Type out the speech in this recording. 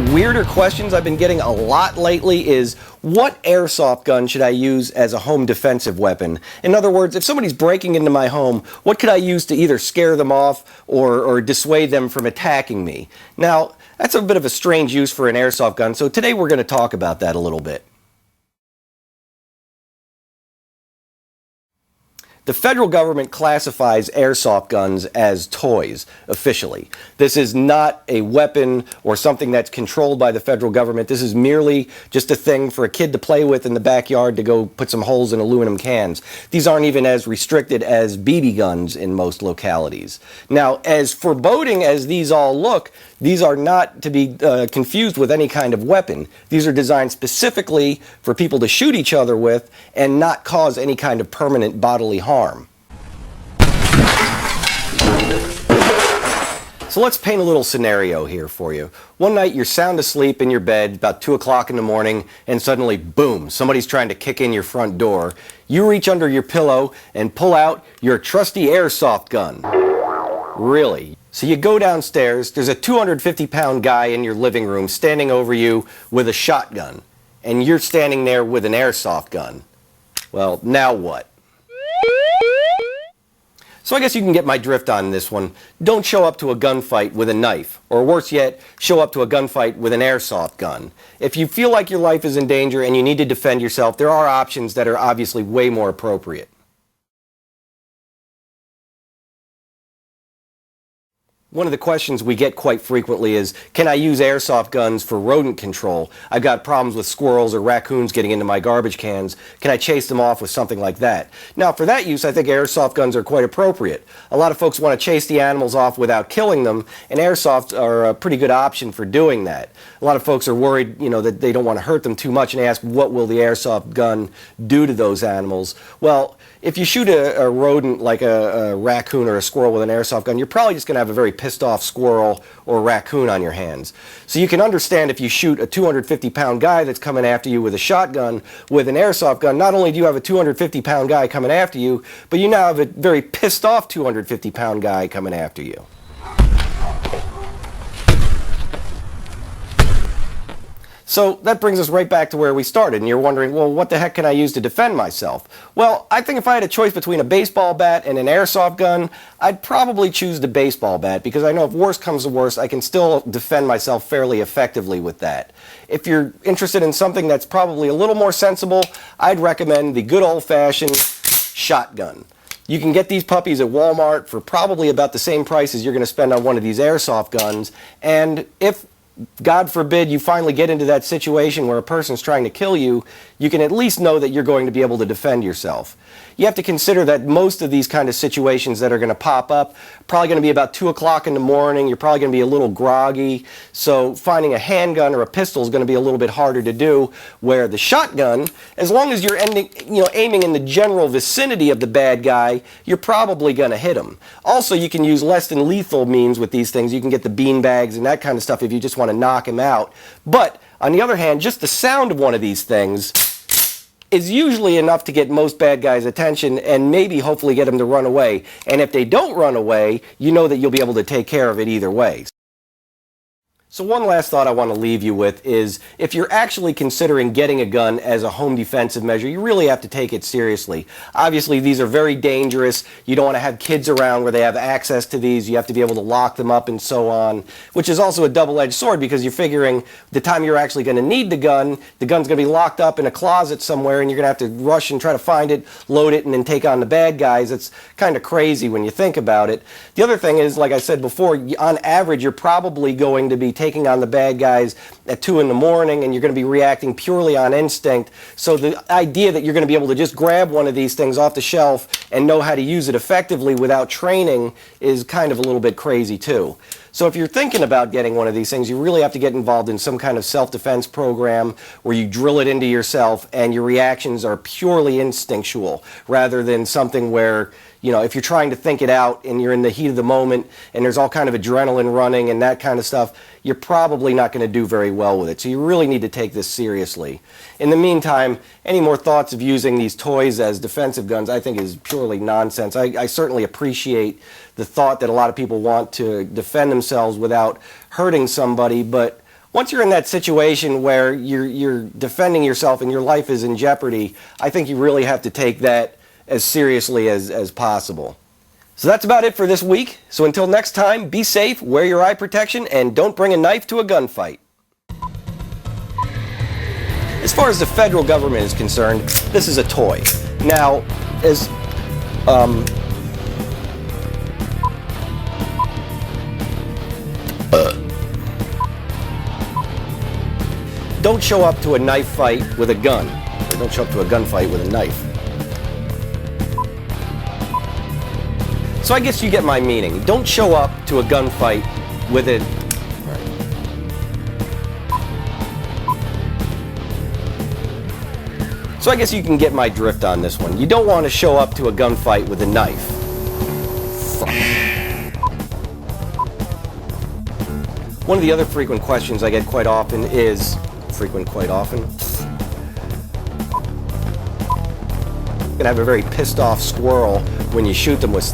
the weirder questions I've been getting a lot lately is, what airsoft gun should I use as a home defensive weapon? In other words, if somebody's breaking into my home, what could I use to either scare them off or dissuade them from attacking me? Now, that's a bit of a strange use for an airsoft gun, so today we're going to talk about that a little bit. The federal government classifies airsoft guns as toys, officially. This is not a weapon or something that's controlled by the federal government. This is merely just a thing for a kid to play with in the backyard to go put some holes in aluminum cans. These aren't even as restricted as BB guns in most localities. Now, as foreboding as these all look, these are not to be confused with any kind of weapon. These are designed specifically for people to shoot each other with and not cause any kind of permanent bodily harm. So let's paint a little scenario here for you. One night you're sound asleep in your bed, about 2 o'clock in the morning, and suddenly, boom, somebody's trying to kick in your front door. You reach under your pillow and pull out your trusty airsoft gun. Really? So you go downstairs, there's a 250-pound guy in your living room standing over you with a shotgun, and you're standing there with an airsoft gun. Well, now what? So I guess you can get my drift on this one. Don't show up to a gunfight with a knife, or worse yet, show up to a gunfight with an airsoft gun. If you feel like your life is in danger and you need to defend yourself, there are options that are obviously way more appropriate. One of the questions we get quite frequently is, can I use airsoft guns for rodent control? I've got problems with squirrels or raccoons getting into my garbage cans. Can I chase them off with something like that? Now, for that use, I think airsoft guns are quite appropriate. A lot of folks want to chase the animals off without killing them, and airsoft are a pretty good option for doing that. A lot of folks are worried, that they don't want to hurt them too much, and they ask, what will the airsoft gun do to those animals? Well, if you shoot a rodent like a raccoon or a squirrel with an airsoft gun, you're probably just going to have a very pissed off squirrel or raccoon on your hands. So you can understand if you shoot a 250-pound guy that's coming after you with a shotgun with an airsoft gun, not only do you have a 250-pound guy coming after you, but you now have a very pissed off 250-pound guy coming after you. So that brings us right back to where we started, and you're wondering, well, what the heck can I use to defend myself? Well, I think if I had a choice between a baseball bat and an airsoft gun, I'd probably choose the baseball bat, because I know if worse comes to worse, I can still defend myself fairly effectively with that. If you're interested in something that's probably a little more sensible, I'd recommend the good old-fashioned shotgun. You can get these puppies at Walmart for probably about the same price as you're going to spend on one of these airsoft guns, and if God forbid you finally get into that situation where a person's trying to kill you, you can at least know that you're going to be able to defend yourself. You have to consider that most of these kind of situations that are going to pop up are probably going to be about 2 o'clock in the morning. You're probably going to be a little groggy. So finding a handgun or a pistol is going to be a little bit harder to do, where the shotgun, as long as you're aiming in the general vicinity of the bad guy, you're probably going to hit him. Also, you can use less than lethal means with these things. You can get the bean bags and that kind of stuff if you just want to knock him out. But on the other hand, just the sound of one of these things is usually enough to get most bad guys' attention and maybe hopefully get them to run away. And if they don't run away, you know that you'll be able to take care of it either way. So one last thought I want to leave you with is, if you're actually considering getting a gun as a home defensive measure, you really have to take it seriously. Obviously, these are very dangerous. You don't want to have kids around where they have access to these. You have to be able to lock them up and so on, which is also a double-edged sword, because you're figuring the time you're actually going to need the gun's going to be locked up in a closet somewhere, and you're going to have to rush and try to find it, load it, and then take on the bad guys. It's kind of crazy when you think about it. The other thing is, like I said before, on average, you're probably going to be taking on the bad guys at 2 in the morning, and you're going to be reacting purely on instinct. So the idea that you're going to be able to just grab one of these things off the shelf and know how to use it effectively without training is kind of a little bit crazy too. So if you're thinking about getting one of these things, you really have to get involved in some kind of self-defense program where you drill it into yourself and your reactions are purely instinctual, rather than something where, if you're trying to think it out and you're in the heat of the moment and there's all kind of adrenaline running and that kind of stuff, you're probably not going to do very well with it. So you really need to take this seriously. In the meantime, any more thoughts of using these toys as defensive guns, I think, is purely nonsense. I certainly appreciate the thought that a lot of people want to defend themselves without hurting somebody, but Once you're in that situation where you're defending yourself and your life is in jeopardy, I think you really have to take that as seriously as possible. So that's about it for this week. So until next time, be safe, wear your eye protection, and don't bring a knife to a gunfight. As far as the federal government is concerned, this is a toy. Now, don't show up to a knife fight with a gun, or don't show up to a gunfight with a knife. So I guess you get my meaning. Don't show up to a gunfight with it. So I guess you can get my drift on this one. You don't want to show up to a gunfight with a knife. Fuck. One of the other frequent questions I get quite often is, quite often? You're gonna have a very pissed off squirrel when you shoot them with